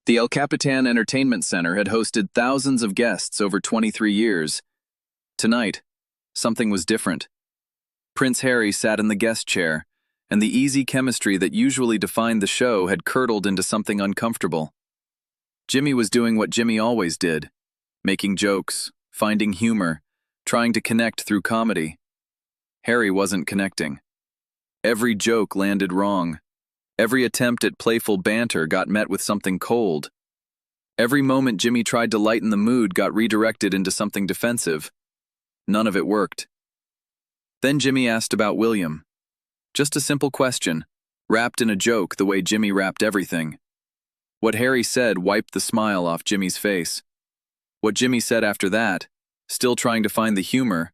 The El Capitan Entertainment Center had hosted thousands of guests over 23 years. Tonight, something was different. Prince Harry sat in the guest chair, and the easy chemistry that usually defined the show had curdled into something uncomfortable. Jimmy was doing what Jimmy always did, making jokes, finding humor, trying to connect through comedy. Harry wasn't connecting. Every joke landed wrong. Every attempt at playful banter got met with something cold. Every moment Jimmy tried to lighten the mood got redirected into something defensive. None of it worked. Then Jimmy asked about William. Just a simple question, wrapped in a joke the way Jimmy wrapped everything. What Harry said wiped the smile off Jimmy's face. What Jimmy said after that, still trying to find the humor,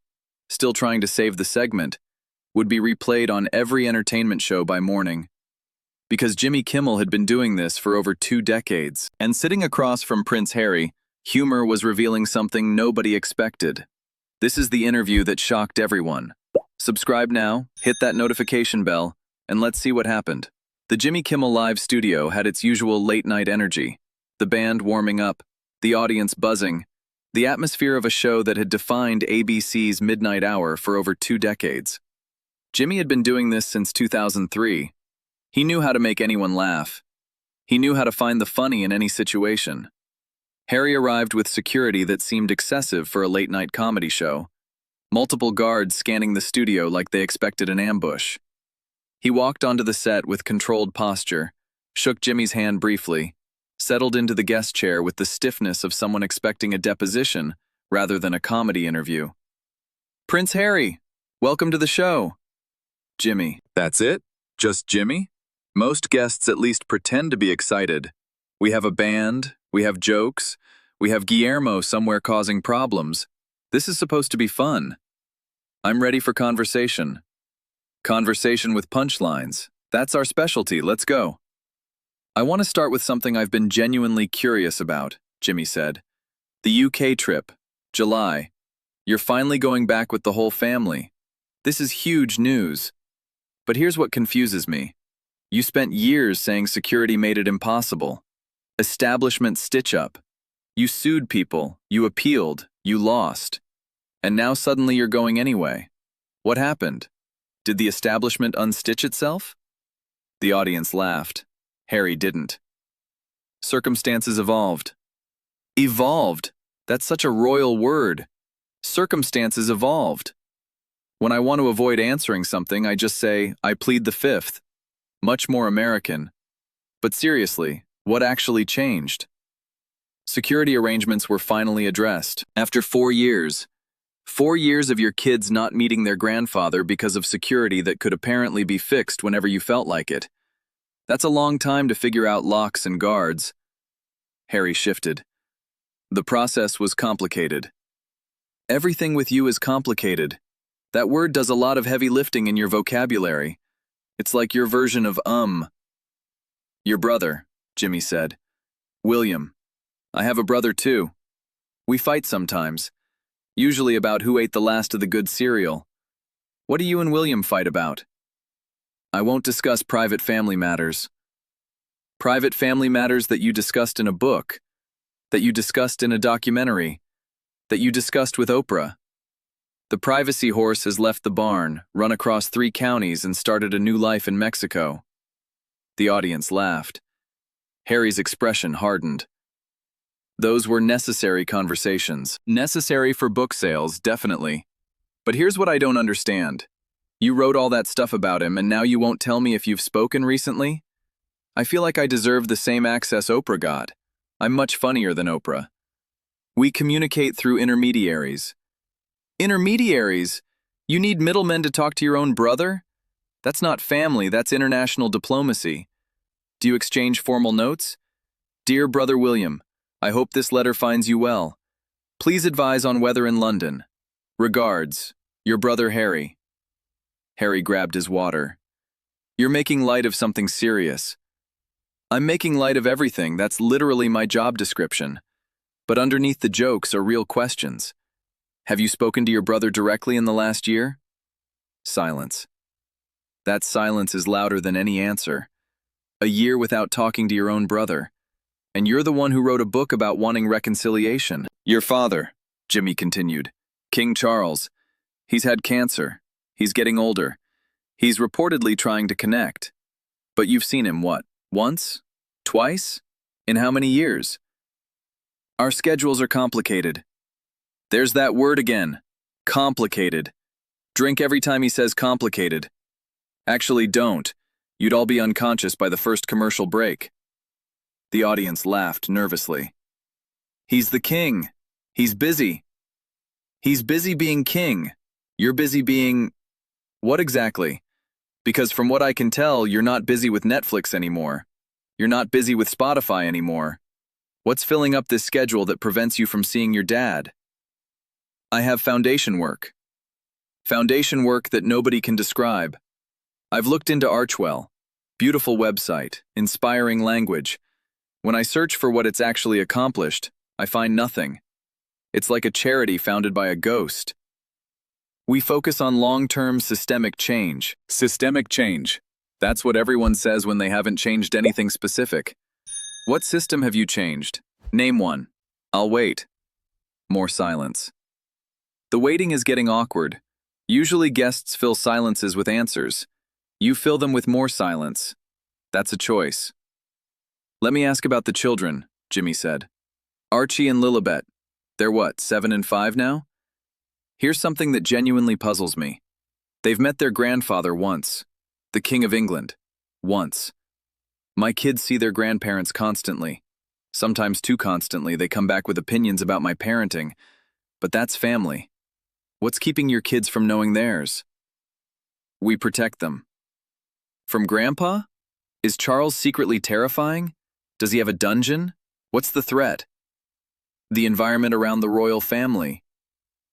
still trying to save the segment, would be replayed on every entertainment show by morning. Because Jimmy Kimmel had been doing this for over 2 decades, and sitting across from Prince Harry, humor was revealing something nobody expected. This is the interview that shocked everyone. Subscribe now, hit that notification bell, and let's see what happened. The Jimmy Kimmel Live studio had its usual late-night energy, the band warming up, the audience buzzing, the atmosphere of a show that had defined ABC's midnight hour for over 2 decades. Jimmy had been doing this since 2003. He knew how to make anyone laugh. He knew how to find the funny in any situation. Harry arrived with security that seemed excessive for a late-night comedy show. Multiple guards scanning the studio like they expected an ambush. He walked onto the set with controlled posture, shook Jimmy's hand briefly, settled into the guest chair with the stiffness of someone expecting a deposition rather than a comedy interview. "Prince Harry, welcome to the show." Jimmy. "That's it? Just Jimmy?" Most guests at least pretend to be excited. We have a band, we have jokes, we have Guillermo somewhere causing problems. This is supposed to be fun. "I'm ready for conversation." Conversation with punchlines. That's our specialty, let's go. "I want to start with something I've been genuinely curious about," Jimmy said. "The UK trip, July. You're finally going back with the whole family. This is huge news. But here's what confuses me. You spent years saying security made it impossible. Establishment stitch-up. You sued people, you appealed, you lost. And now suddenly you're going anyway. What happened? Did the establishment unstitch itself?" The audience laughed. Harry didn't. "Circumstances evolved." Evolved? That's such a royal word. Circumstances evolved. When I want to avoid answering something, I just say, "I plead the fifth." Much more American. But seriously, what actually changed? Security arrangements were finally addressed. After 4 years. 4 years of your kids not meeting their grandfather because of security that could apparently be fixed whenever you felt like it. That's a long time to figure out locks and guards. Harry shifted. "The process was complicated." "Everything with you is complicated. That word does a lot of heavy lifting in your vocabulary. It's like your version of "Your brother," Jimmy said. "William. I have a brother too. We fight sometimes, usually about who ate the last of the good cereal. What do you and William fight about?" "I won't discuss private family matters." "Private family matters that you discussed in a book, that you discussed in a documentary, that you discussed with Oprah. The privacy horse has left the barn, run across 3 counties, and started a new life in Mexico." The audience laughed. Harry's expression hardened. "Those were necessary conversations. Necessary for book sales, definitely. But here's what I don't understand. You wrote all that stuff about him, and now you won't tell me if you've spoken recently? I feel like I deserve the same access Oprah got. I'm much funnier than Oprah. We communicate through intermediaries." Intermediaries? You need middlemen to talk to your own brother? That's not family, that's international diplomacy. Do you exchange formal notes? "Dear Brother William, I hope this letter finds you well. Please advise on weather in London. Regards, your brother Harry." Harry grabbed his water. "You're making light of something serious." "I'm making light of everything, that's literally my job description. But underneath the jokes are real questions. Have you spoken to your brother directly in the last year?" Silence. That silence is louder than any answer. A year without talking to your own brother. And you're the one who wrote a book about wanting reconciliation. Your father, Jimmy continued. King Charles. He's had cancer. He's getting older. He's reportedly trying to connect. But you've seen him, what, once? Twice? In how many years? Our schedules are complicated. There's that word again. Complicated. Drink every time he says complicated. Actually, don't. You'd all be unconscious by the first commercial break. The audience laughed nervously. He's the king. He's busy. He's busy being king. You're busy being… What exactly? Because from what I can tell, you're not busy with Netflix anymore. You're not busy with Spotify anymore. What's filling up this schedule that prevents you from seeing your dad? I have foundation work. Foundation work that nobody can describe. I've looked into Archwell. Beautiful website, inspiring language. When I search for what it's actually accomplished, I find nothing. It's like a charity founded by a ghost. We focus on long-term systemic change. Systemic change. That's what everyone says when they haven't changed anything specific. What system have you changed? Name one. I'll wait. More silence. The waiting is getting awkward. Usually guests fill silences with answers. You fill them with more silence. That's a choice. Let me ask about the children, Jimmy said. Archie and Lilibet. They're what, 7 and 5 now? Here's something that genuinely puzzles me. They've met their grandfather once. The King of England. Once. My kids see their grandparents constantly. Sometimes too constantly, they come back with opinions about my parenting. But that's family. What's keeping your kids from knowing theirs? We protect them. From Grandpa? Is Charles secretly terrifying? Does he have a dungeon? What's the threat? The environment around the royal family.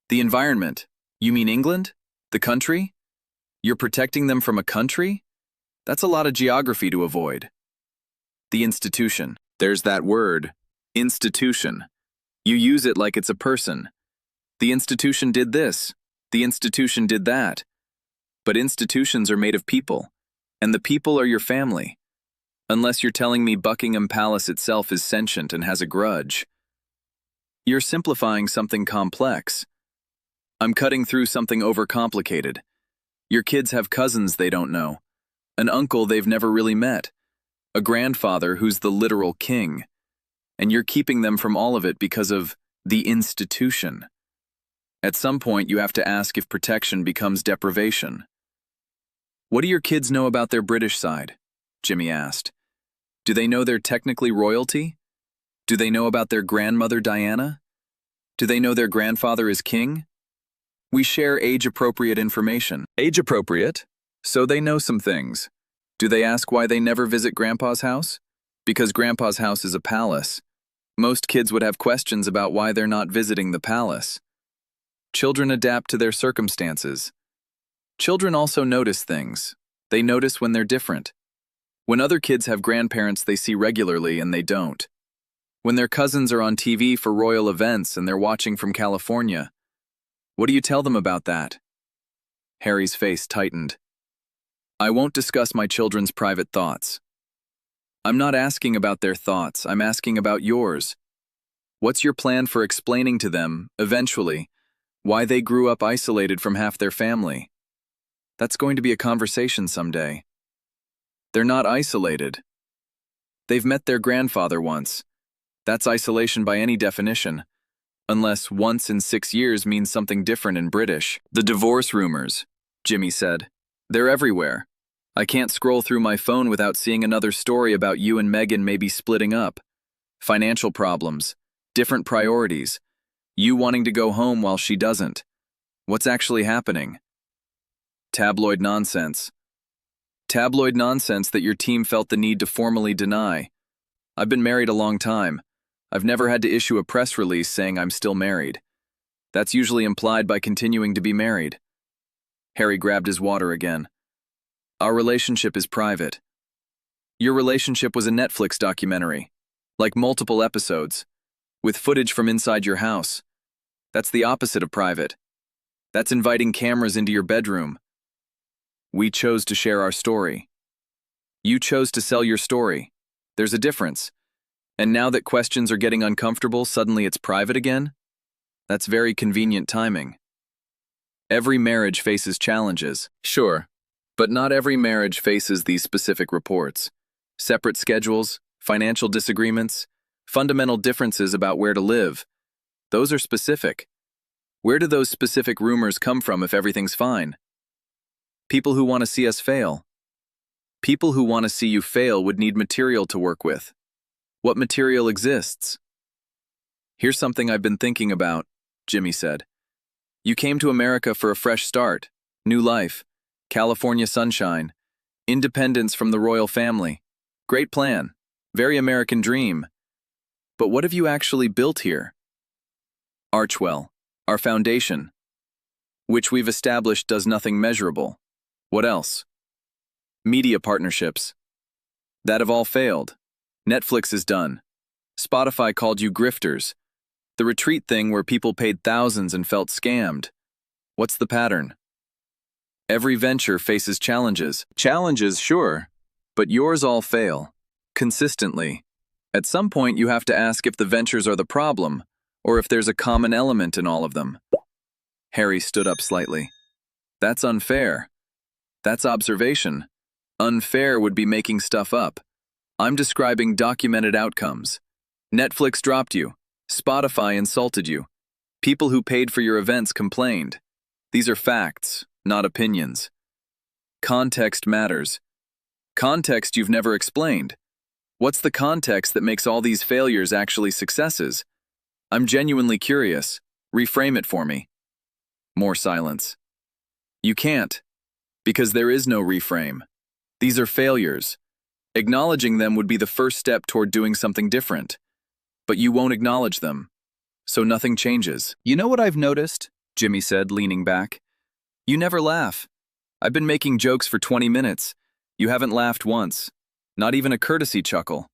The environment? You mean England? The country? You're protecting them from a country? That's a lot of geography to avoid. The institution. There's that word. Institution. You use it like it's a person. The institution did this. The institution did that. But institutions are made of people. And the people are your family. Unless you're telling me Buckingham Palace itself is sentient and has a grudge. You're simplifying something complex. I'm cutting through something overcomplicated. Your kids have cousins they don't know. An uncle they've never really met. A grandfather who's the literal king. And you're keeping them from all of it because of the institution. At some point, you have to ask if protection becomes deprivation. What do your kids know about their British side? Jimmy asked. Do they know they're technically royalty? Do they know about their grandmother Diana? Do they know their grandfather is king? We share age-appropriate information. Age-appropriate? So they know some things. Do they ask why they never visit Grandpa's house? Because Grandpa's house is a palace. Most kids would have questions about why they're not visiting the palace. Children adapt to their circumstances. Children also notice things. They notice when they're different. When other kids have grandparents they see regularly and they don't. When their cousins are on TV for royal events and they're watching from California. What do you tell them about that? Harry's face tightened. I won't discuss my children's private thoughts. I'm not asking about their thoughts, I'm asking about yours. What's your plan for explaining to them, eventually, why they grew up isolated from half their family? That's going to be a conversation someday. They're not isolated. They've met their grandfather once. That's isolation by any definition. Unless once in 6 years means something different in British. The divorce rumors, Jimmy said. They're everywhere. I can't scroll through my phone without seeing another story about you and Meghan maybe splitting up. Financial problems, different priorities, you wanting to go home while she doesn't. What's actually happening? Tabloid nonsense. Tabloid nonsense that your team felt the need to formally deny. I've been married a long time. I've never had to issue a press release saying I'm still married. That's usually implied by continuing to be married. Harry grabbed his water again. Our relationship is private. Your relationship was a Netflix documentary, like multiple episodes, with footage from inside your house. That's the opposite of private. That's inviting cameras into your bedroom. We chose to share our story. You chose to sell your story. There's a difference. And now that questions are getting uncomfortable, suddenly it's private again? That's very convenient timing. Every marriage faces challenges, sure, but not every marriage faces these specific reports. Separate schedules, financial disagreements, fundamental differences about where to live. Those are specific. Where do those specific rumors come from if everything's fine? People who want to see us fail. People who want to see you fail would need material to work with. What material exists? Here's something I've been thinking about, Jimmy said. You came to America for a fresh start, new life, California sunshine, independence from the royal family. Great plan, very American dream. But what have you actually built here? Archwell, our foundation, which we've established does nothing measurable. What else? Media partnerships. That have all failed. Netflix is done. Spotify called you grifters. The retreat thing where people paid thousands and felt scammed. What's the pattern? Every venture faces challenges. Challenges, sure, but yours all fail. Consistently. At some point you have to ask if the ventures are the problem, or if there's a common element in all of them. Harry stood up slightly. That's unfair. That's observation. Unfair would be making stuff up. I'm describing documented outcomes. Netflix dropped you. Spotify insulted you. People who paid for your events complained. These are facts, not opinions. Context matters. Context you've never explained. What's the context that makes all these failures actually successes? I'm genuinely curious. Reframe it for me. More silence. You can't, because there is no reframe. These are failures. Acknowledging them would be the first step toward doing something different. But you won't acknowledge them, so nothing changes. You know what I've noticed? Jimmy said, leaning back. You never laugh. I've been making jokes for 20 minutes. You haven't laughed once. Not even a courtesy chuckle.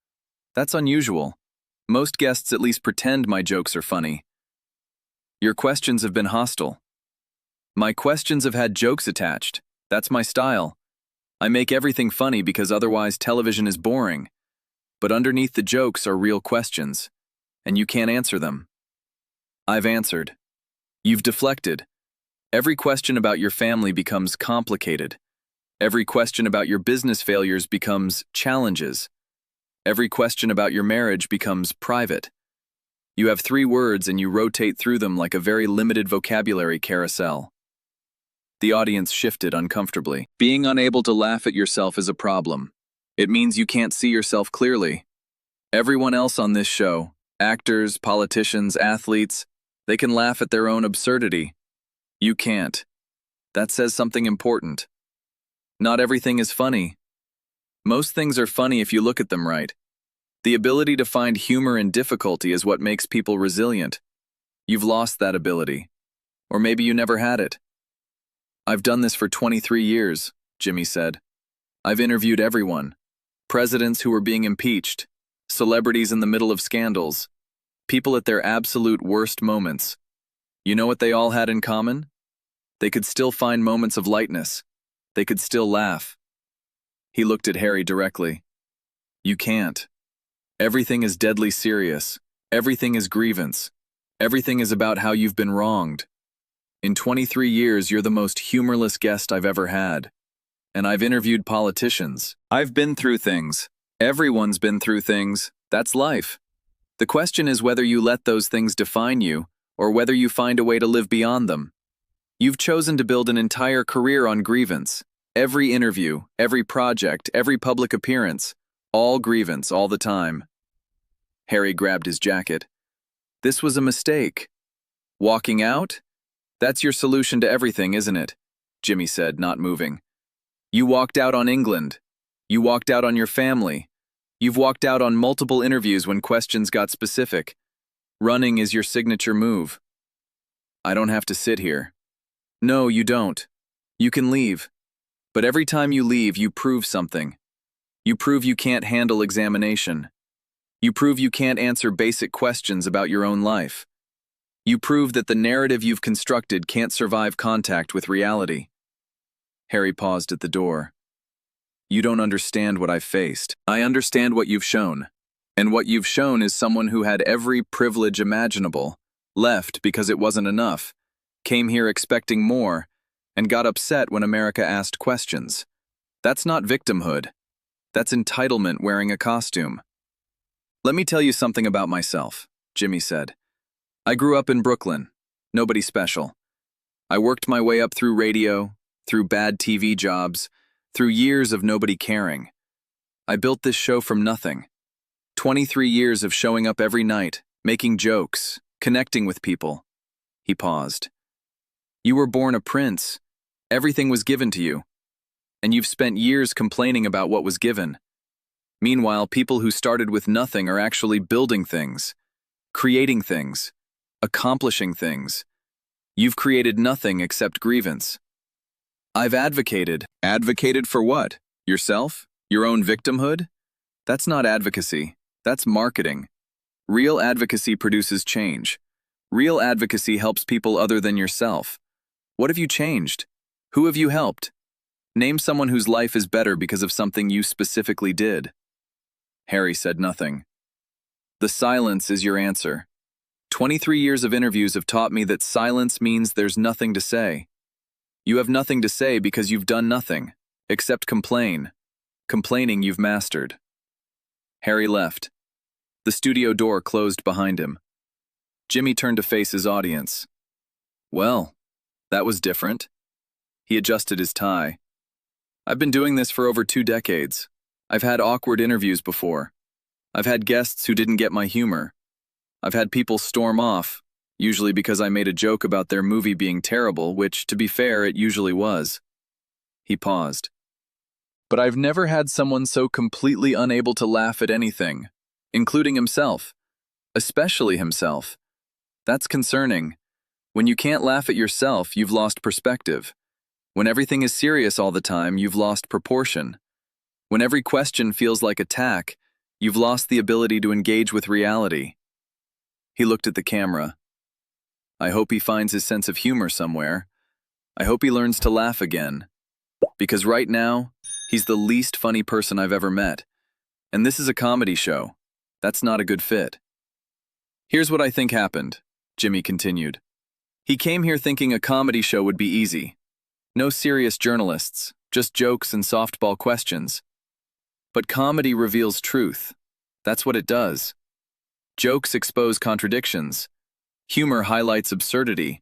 That's unusual. Most guests at least pretend my jokes are funny. Your questions have been hostile. My questions have had jokes attached. That's my style. I make everything funny because otherwise television is boring. But underneath the jokes are real questions, and you can't answer them. I've answered. You've deflected. Every question about your family becomes complicated. Every question about your business failures becomes challenges. Every question about your marriage becomes private. You have 3 words and you rotate through them like a very limited vocabulary carousel. The audience shifted uncomfortably. Being unable to laugh at yourself is a problem. It means you can't see yourself clearly. Everyone else on this show, actors, politicians, athletes, they can laugh at their own absurdity. You can't. That says something important. Not everything is funny. Most things are funny if you look at them right. The ability to find humor in difficulty is what makes people resilient. You've lost that ability. Or maybe you never had it. I've done this for 23 years, Jimmy said. I've interviewed everyone. Presidents who were being impeached, celebrities in the middle of scandals, people at their absolute worst moments. You know what they all had in common? They could still find moments of lightness. They could still laugh. He looked at Harry directly. You can't. Everything is deadly serious. Everything is grievance. Everything is about how you've been wronged. In 23 years, you're the most humorless guest I've ever had. And I've interviewed politicians. I've been through things. Everyone's been through things. That's life. The question is whether you let those things define you, or whether you find a way to live beyond them. You've chosen to build an entire career on grievance. Every interview, every project, every public appearance, all grievance all the time. Harry grabbed his jacket. This was a mistake. Walking out? That's your solution to everything, isn't it? Jimmy said, not moving. You walked out on England. You walked out on your family. You've walked out on multiple interviews when questions got specific. Running is your signature move. I don't have to sit here. No, you don't. You can leave. But every time you leave, you prove something. You prove you can't handle examination. You prove you can't answer basic questions about your own life. You prove that the narrative you've constructed can't survive contact with reality. Harry paused at the door. You don't understand what I've faced. I understand what you've shown. And what you've shown is someone who had every privilege imaginable, left because it wasn't enough, came here expecting more, and got upset when America asked questions. That's not victimhood. That's entitlement wearing a costume. Let me tell you something about myself, Jimmy said. I grew up in Brooklyn. Nobody special. I worked my way up through radio, through bad TV jobs, through years of nobody caring. I built this show from nothing. 23 years of showing up every night, making jokes, connecting with people. He paused. You were born a prince. Everything was given to you. And you've spent years complaining about what was given. Meanwhile, people who started with nothing are actually building things, creating things, accomplishing things. You've created nothing except grievance. I've advocated. Advocated for what? Yourself? Your own victimhood? That's not advocacy. That's marketing. Real advocacy produces change. Real advocacy helps people other than yourself. What have you changed? Who have you helped? Name someone whose life is better because of something you specifically did. Harry said nothing. The silence is your answer. 23 years of interviews have taught me that silence means there's nothing to say. You have nothing to say because you've done nothing, except complain. Complaining you've mastered. Harry left. The studio door closed behind him. Jimmy turned to face his audience. Well, that was different. He adjusted his tie. I've been doing this for over 2 decades. I've had awkward interviews before. I've had guests who didn't get my humor. I've had people storm off, usually because I made a joke about their movie being terrible, which, to be fair, it usually was. He paused. But I've never had someone so completely unable to laugh at anything, including himself, especially himself. That's concerning. When you can't laugh at yourself, you've lost perspective. When everything is serious all the time, you've lost proportion. When every question feels like attack, you've lost the ability to engage with reality. He looked at the camera. I hope he finds his sense of humor somewhere. I hope he learns to laugh again. Because right now, he's the least funny person I've ever met. And this is a comedy show. That's not a good fit. Here's what I think happened, Jimmy continued. He came here thinking a comedy show would be easy. No serious journalists, just jokes and softball questions. But comedy reveals truth. That's what it does. Jokes expose contradictions. Humor highlights absurdity.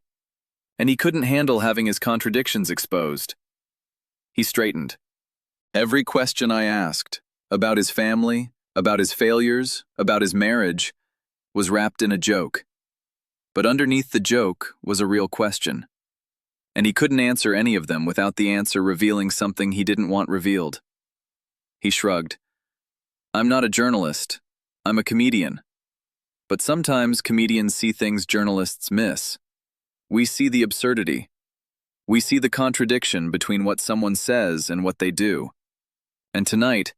And he couldn't handle having his contradictions exposed. He straightened. Every question I asked, about his family, about his failures, about his marriage, was wrapped in a joke. But underneath the joke was a real question. And he couldn't answer any of them without the answer revealing something he didn't want revealed. He shrugged. I'm not a journalist. I'm a comedian. But sometimes comedians see things journalists miss. We see the absurdity. We see the contradiction between what someone says and what they do. And tonight,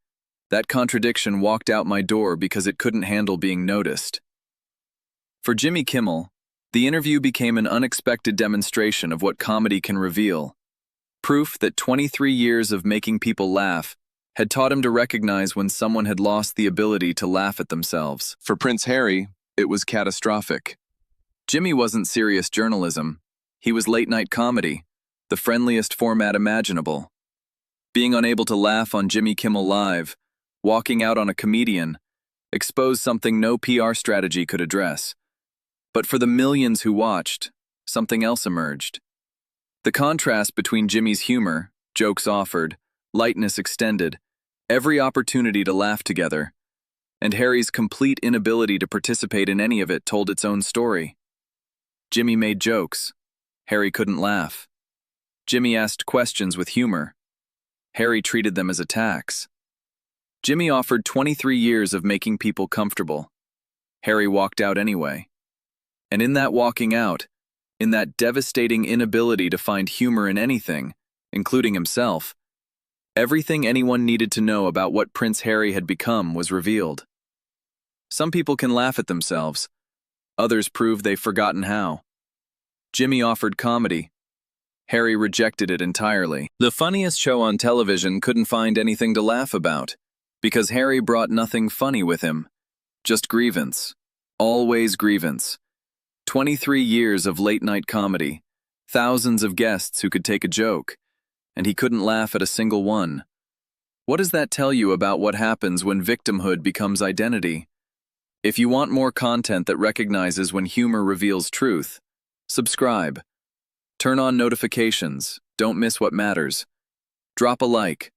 that contradiction walked out my door because it couldn't handle being noticed. For Jimmy Kimmel, the interview became an unexpected demonstration of what comedy can reveal. Proof that 23 years of making people laugh had taught him to recognize when someone had lost the ability to laugh at themselves. For Prince Harry, it was catastrophic. Jimmy wasn't serious journalism. He was late-night comedy, the friendliest format imaginable. Being unable to laugh on Jimmy Kimmel Live, walking out on a comedian, exposed something no PR strategy could address. But for the millions who watched, something else emerged. The contrast between Jimmy's humor, jokes offered, lightness extended, every opportunity to laugh together, and Harry's complete inability to participate in any of it told its own story. Jimmy made jokes. Harry couldn't laugh. Jimmy asked questions with humor. Harry treated them as attacks. Jimmy offered 23 years of making people comfortable. Harry walked out anyway. And in that walking out, in that devastating inability to find humor in anything, including himself, everything anyone needed to know about what Prince Harry had become was revealed. Some people can laugh at themselves. Others prove they've forgotten how. Jimmy offered comedy. Harry rejected it entirely. The funniest show on television couldn't find anything to laugh about, because Harry brought nothing funny with him. Just Grievance. Always Grievance. 23 years of late-night comedy. Thousands of guests who could take a joke, and he couldn't laugh at a single one. What does that tell you about what happens when victimhood becomes identity? If you want more content that recognizes when humor reveals truth, subscribe. Turn on notifications. Don't miss what matters. Drop a like.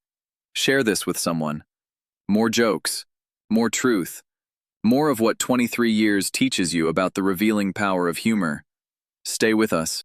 Share this with someone. More jokes. More truth. More of what 23 years teaches you about the revealing power of humor. Stay with us.